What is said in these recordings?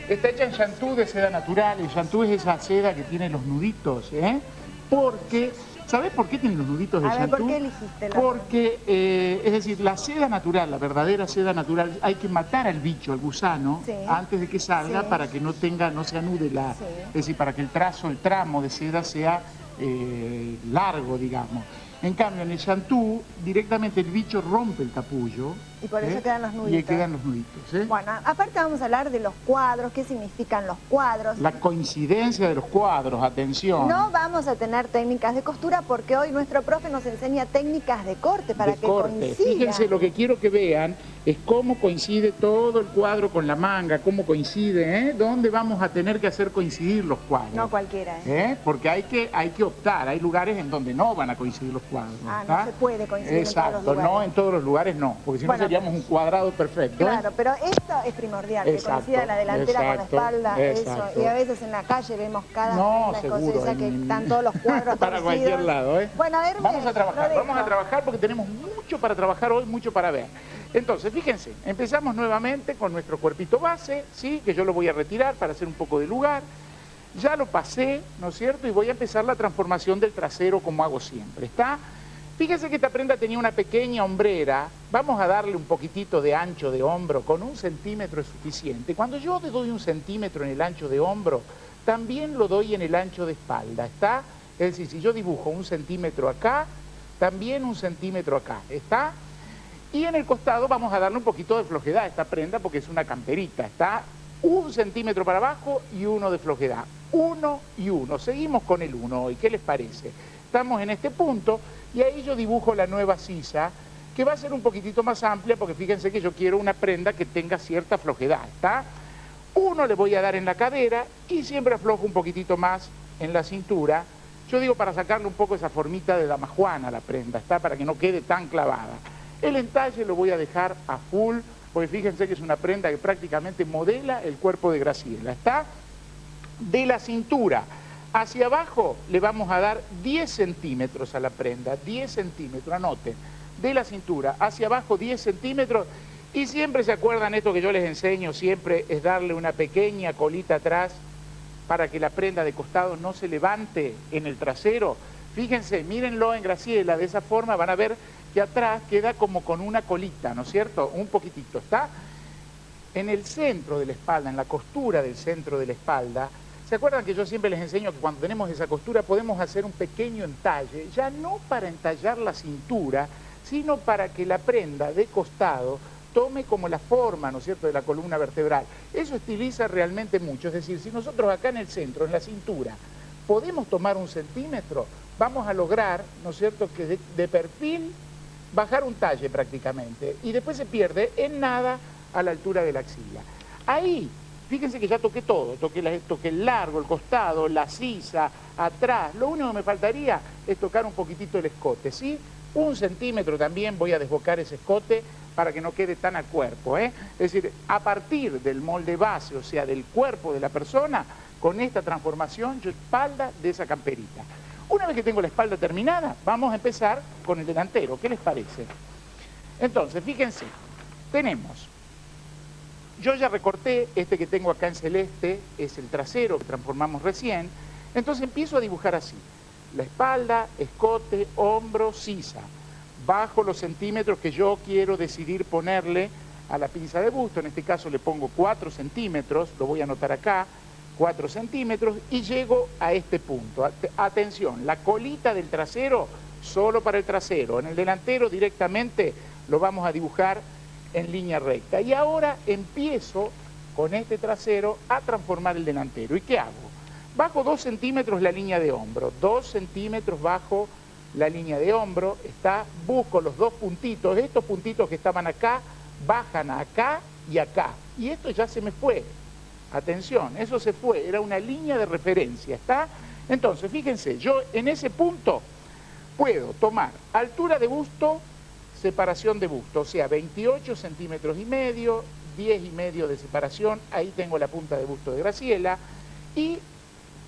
Está hecha en Chantu de seda natural. El Chantu es esa seda que tiene los nuditos, ¿eh? Porque, ¿sabés por qué tiene los nuditos de Chantu? ¿Por qué elegiste la? Porque, es decir, la seda natural, la verdadera seda natural, hay que matar al bicho, al gusano, Sí. antes de que salga, Sí. para que no se anude la... Sí. Es decir, para que el tramo de seda sea largo, digamos. En cambio, en el Chantu, directamente el bicho rompe el capullo. Y por eso quedan los nuditos. Y quedan los nuditos, ¿eh? Bueno, aparte vamos a hablar de los cuadros, qué significan los cuadros. La coincidencia de los cuadros, atención. No vamos a tener técnicas de costura porque hoy nuestro profe nos enseña técnicas de corte para que coincida. Fíjense, lo que quiero que vean es cómo coincide todo el cuadro con la manga, cómo coincide, ¿eh? ¿Dónde vamos a tener que hacer coincidir los cuadros? No cualquiera, ¿eh? Porque hay que optar, hay lugares en donde no van a coincidir los cuadros. No se puede coincidir Exacto, en todos los lugares. No en todos los lugares no, porque si no seríamos un cuadrado perfecto. Claro, pero esto es primordial, que coincida la delantera con la espalda, eso. Y a veces en la calle vemos cada escocesa que están todos los cuadros para cualquier lado, ¿eh? Bueno, a ver, vamos a trabajar porque tenemos mucho para trabajar hoy, mucho para ver. Entonces, fíjense, empezamos nuevamente con nuestro cuerpito base, ¿sí? Que yo lo voy a retirar para hacer un poco de lugar. Ya lo pasé, ¿no es cierto? Y voy a empezar la transformación del trasero como hago siempre, ¿está? Fíjense que esta prenda tenía una pequeña hombrera. Vamos a darle un poquitito de ancho de hombro, con 1 centímetro es suficiente. Cuando yo le doy 1 centímetro en el ancho de hombro, también lo doy en el ancho de espalda, ¿está? Es decir, si yo dibujo 1 centímetro acá, también 1 centímetro acá, ¿está? Y en el costado vamos a darle un poquito de flojedad a esta prenda porque es una camperita, ¿está? 1 centímetro para abajo y 1 de flojedad. 1 y 1. Seguimos con el 1 hoy, ¿qué les parece? Estamos en este punto y ahí yo dibujo la nueva sisa, que va a ser un poquitito más amplia porque fíjense que yo quiero una prenda que tenga cierta flojedad, ¿está? 1 le voy a dar en la cadera y siempre aflojo un poquitito más en la cintura. Yo digo para sacarle un poco esa formita de damajuana a la prenda, ¿está? Para que no quede tan clavada. El entalle lo voy a dejar a full, porque fíjense que es una prenda que prácticamente modela el cuerpo de Graciela, ¿está? De la cintura hacia abajo le vamos a dar 10 centímetros a la prenda, 10 centímetros, anoten. De la cintura hacia abajo 10 centímetros y siempre se acuerdan esto que yo les enseño, siempre es darle una pequeña colita atrás para que la prenda de costado no se levante en el trasero. Fíjense, mírenlo en Graciela, de esa forma van a ver que atrás queda como con una colita, ¿no es cierto? Un poquitito, ¿está? En el centro de la espalda, en la costura del centro de la espalda, ¿se acuerdan que yo siempre les enseño que cuando tenemos esa costura podemos hacer un pequeño entalle? Ya no para entallar la cintura, sino para que la prenda de costado tome como la forma, ¿no es cierto?, de la columna vertebral. Eso estiliza realmente mucho, es decir, si nosotros acá en el centro, en la cintura, podemos tomar 1 centímetro, vamos a lograr, ¿no es cierto?, que de perfil bajar un talle prácticamente y después se pierde en nada a la altura de la axila. Ahí, fíjense que ya toqué todo, toqué el largo, el costado, la sisa, atrás. Lo único que me faltaría es tocar un poquitito el escote, ¿sí? 1 centímetro también voy a desbocar ese escote para que no quede tan a cuerpo, ¿eh? Es decir, a partir del molde base, o sea, del cuerpo de la persona, con esta transformación yo espalda de esa camperita. Una vez que tengo la espalda terminada, vamos a empezar con el delantero. ¿Qué les parece? Entonces, fíjense, yo ya recorté, este que tengo acá en celeste, es el trasero que transformamos recién, entonces empiezo a dibujar así, la espalda, escote, hombro, sisa, bajo los centímetros que yo quiero decidir ponerle a la pinza de busto, en este caso le pongo 4 centímetros, lo voy a anotar acá, 4 centímetros y llego a este punto. Atención, la colita del trasero solo para el trasero, en el delantero directamente lo vamos a dibujar en línea recta. Y ahora empiezo con este trasero a transformar el delantero. ¿Y qué hago? Bajo 2 centímetros la línea de hombro, 2 centímetros bajo la línea de hombro, busco los 2 puntitos, estos puntitos que estaban acá, bajan acá y acá. Y esto ya se me fue. Atención, eso se fue, era una línea de referencia, ¿está? Entonces, fíjense, yo en ese punto puedo tomar altura de busto, separación de busto, o sea, 28 centímetros y medio, 10 y medio de separación, ahí tengo la punta de busto de Graciela, y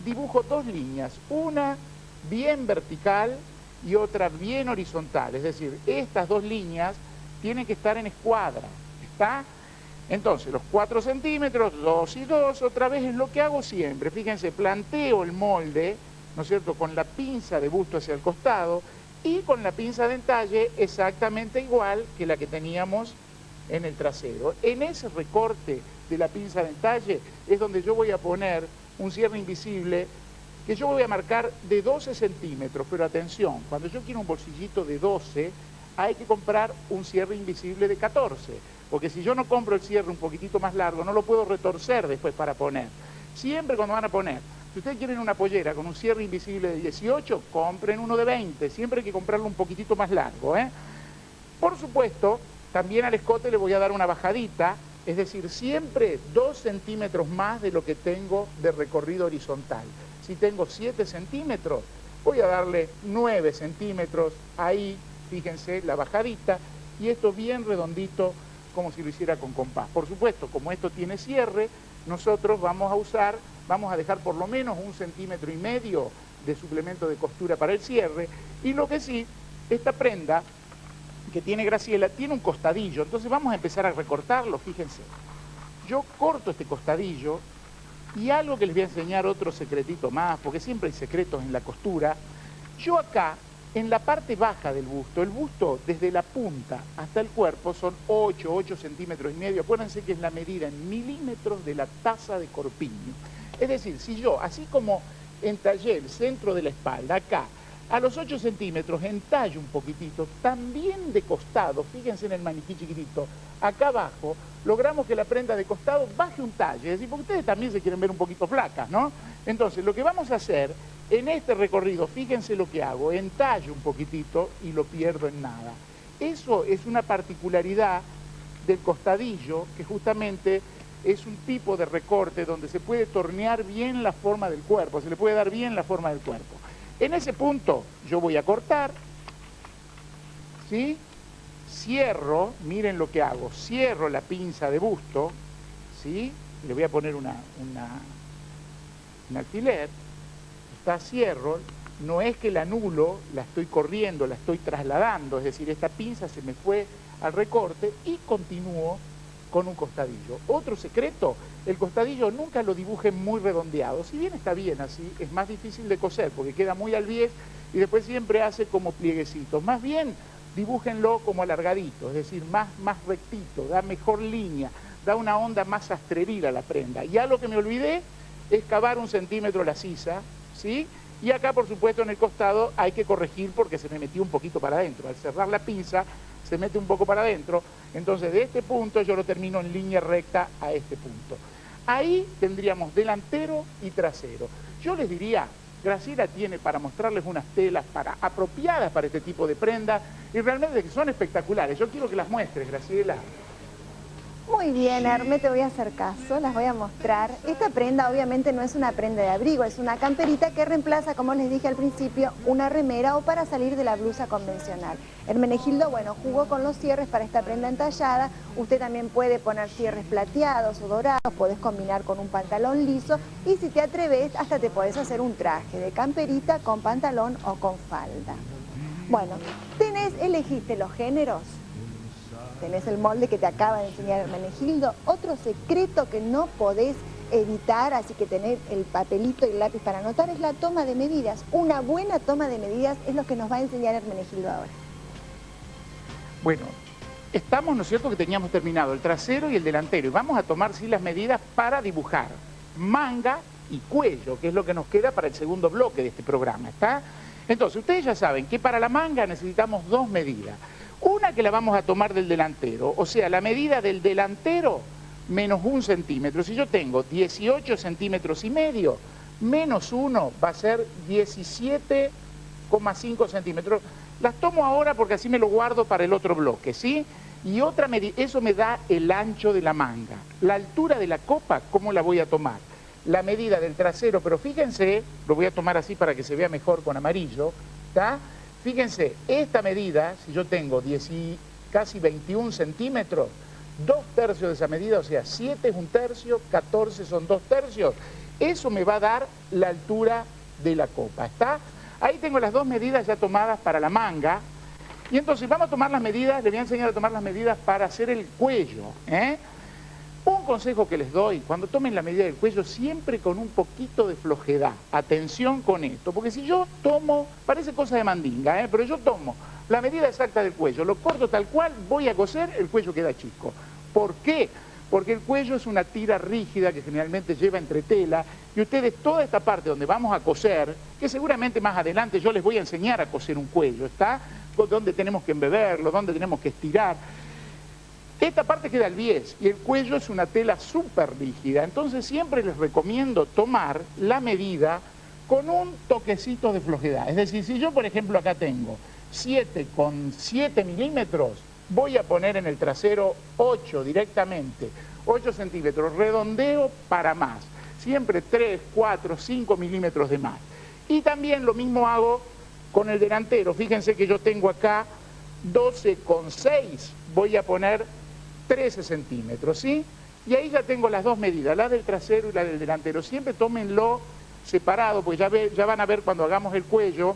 dibujo 2 líneas, una bien vertical y otra bien horizontal, es decir, estas 2 líneas tienen que estar en escuadra, ¿está? Entonces, los 4 centímetros, 2 y 2, otra vez es lo que hago siempre. Fíjense, planteo el molde, ¿no es cierto?, con la pinza de busto hacia el costado y con la pinza de entalle exactamente igual que la que teníamos en el trasero. En ese recorte de la pinza de entalle es donde yo voy a poner un cierre invisible que yo voy a marcar de 12 centímetros, pero atención, cuando yo quiero un bolsillito de 12, hay que comprar un cierre invisible de 14, porque si yo no compro el cierre un poquitito más largo, no lo puedo retorcer después para poner. Siempre cuando van a poner, si ustedes quieren una pollera con un cierre invisible de 18, compren uno de 20, siempre hay que comprarlo un poquitito más largo, ¿eh? Por supuesto, también al escote le voy a dar una bajadita, es decir, siempre 2 centímetros más de lo que tengo de recorrido horizontal. Si tengo 7 centímetros, voy a darle 9 centímetros, ahí, fíjense, la bajadita, y esto bien redondito, como si lo hiciera con compás. Por supuesto, como esto tiene cierre, nosotros vamos a dejar por lo menos 1,5 centímetros de suplemento de costura para el cierre, y lo que sí, esta prenda que tiene Graciela tiene un costadillo, entonces vamos a empezar a recortarlo, fíjense. Yo corto este costadillo, y algo que les voy a enseñar, otro secretito más, porque siempre hay secretos en la costura. Yo acá, en la parte baja del busto, el busto desde la punta hasta el cuerpo son 8 centímetros y medio. Acuérdense que es la medida en milímetros de la taza de corpiño. Es decir, si yo, así como entallé el centro de la espalda, acá, a los 8 centímetros entallo un poquitito, también de costado, fíjense en el maniquí chiquitito, acá abajo, logramos que la prenda de costado baje un talle, es decir, porque ustedes también se quieren ver un poquito flacas, ¿no? Entonces, lo que vamos a hacer en este recorrido, fíjense lo que hago, entallo un poquitito y lo pierdo en nada. Eso es una particularidad del costadillo, que justamente es un tipo de recorte donde se puede tornear bien la forma del cuerpo, se le puede dar bien la forma del cuerpo. En ese punto yo voy a cortar, ¿sí? Cierro, miren lo que hago, cierro la pinza de busto, ¿sí? Le voy a poner un alfiler, está cierro, no es que la anulo, la estoy corriendo, la estoy trasladando, es decir, esta pinza se me fue al recorte y continúo con un costadillo. Otro secreto, el costadillo nunca lo dibujen muy redondeado, si bien está bien así, es más difícil de coser porque queda muy al bies y después siempre hace como plieguecitos. Más bien, dibújenlo como alargadito, es decir, más rectito, da mejor línea, da una onda más sastreril a la prenda. Y algo que me olvidé es cavar 1 centímetro la sisa, ¿sí? Y acá, por supuesto, en el costado hay que corregir porque se me metió un poquito para adentro. Al cerrar la pinza, se mete un poco para adentro. Entonces, de este punto yo lo termino en línea recta a este punto. Ahí tendríamos delantero y trasero. Yo les diría, Graciela tiene para mostrarles unas telas apropiadas para este tipo de prendas y realmente que son espectaculares. Yo quiero que las muestres, Graciela. Muy bien, Herme, te voy a hacer caso, las voy a mostrar. Esta prenda obviamente no es una prenda de abrigo, es una camperita que reemplaza, como les dije al principio, una remera o para salir de la blusa convencional. Hermenegildo, bueno, jugó con los cierres para esta prenda entallada. Usted también puede poner cierres plateados o dorados, podés combinar con un pantalón liso y si te atreves, hasta te podés hacer un traje de camperita con pantalón o con falda. Bueno, elegiste los géneros. Tenés el molde que te acaba de enseñar Hermenegildo. Otro secreto que no podés evitar, así que tener el papelito y el lápiz para anotar, es la toma de medidas. Una buena toma de medidas es lo que nos va a enseñar Hermenegildo ahora. Bueno, estamos, ¿no es cierto?, que teníamos terminado el trasero y el delantero. Y vamos a tomar, sí, las medidas para dibujar manga y cuello, que es lo que nos queda para el segundo bloque de este programa, ¿está? Entonces, ustedes ya saben que para la manga necesitamos 2 medidas. Una que la vamos a tomar del delantero, o sea, la medida del delantero menos 1 centímetro. Si yo tengo 18 centímetros y medio, menos 1 va a ser 17,5 centímetros. Las tomo ahora porque así me lo guardo para el otro bloque, ¿sí? Y otra medida, eso me da el ancho de la manga. La altura de la copa, ¿cómo la voy a tomar? La medida del trasero, pero fíjense, lo voy a tomar así para que se vea mejor con amarillo, ¿está? Fíjense, esta medida, si yo tengo casi 21 centímetros, 2/3 de esa medida, o sea, 7 es 1/3, 14 son 2/3, eso me va a dar la altura de la copa, ¿está? Ahí tengo las 2 medidas ya tomadas para la manga, y entonces vamos a tomar las medidas, les voy a enseñar a tomar las medidas para hacer el cuello, ¿eh? consejo que les doy, cuando tomen la medida del cuello, siempre con un poquito de flojedad. Atención con esto, porque si yo tomo, parece cosa de mandinga, pero yo tomo la medida exacta del cuello, lo corto tal cual, voy a coser, el cuello queda chico. ¿Por qué? Porque el cuello es una tira rígida que generalmente lleva entretela, y ustedes toda esta parte donde vamos a coser, que seguramente más adelante yo les voy a enseñar a coser un cuello, ¿está? Donde tenemos que embeberlo, donde tenemos que estirar. Esta parte queda al 10 y el cuello es una tela súper rígida, entonces siempre les recomiendo tomar la medida con un toquecito de flojedad. Es decir, si yo por ejemplo acá tengo 7,7 milímetros, voy a poner en el trasero 8 directamente, 8 centímetros, redondeo para más, siempre 3, 4, 5 milímetros de más. Y también lo mismo hago con el delantero, fíjense que yo tengo acá 12,6, voy a poner 13 centímetros, ¿sí? Y ahí ya tengo las dos medidas, la del trasero y la del delantero. Siempre tómenlo separado, porque ya van a ver cuando hagamos el cuello,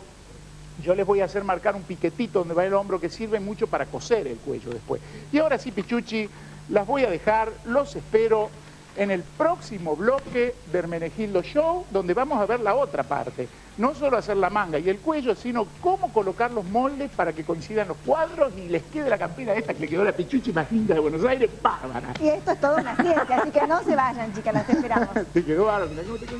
yo les voy a hacer marcar un piquetito donde va el hombro que sirve mucho para coser el cuello después. Y ahora sí, Pichuchi, las voy a dejar, los espero en el próximo bloque de Hermenegildo Show, donde vamos a ver la otra parte. No solo hacer la manga y el cuello, sino cómo colocar los moldes para que coincidan los cuadros y les quede la campera esta que le quedó la Pichuchi más linda de Buenos Aires, bárbara. Y esto es toda una ciencia, así que no se vayan, chicas, las esperamos. Te quedó bárbaro, mirá cómo te quedó.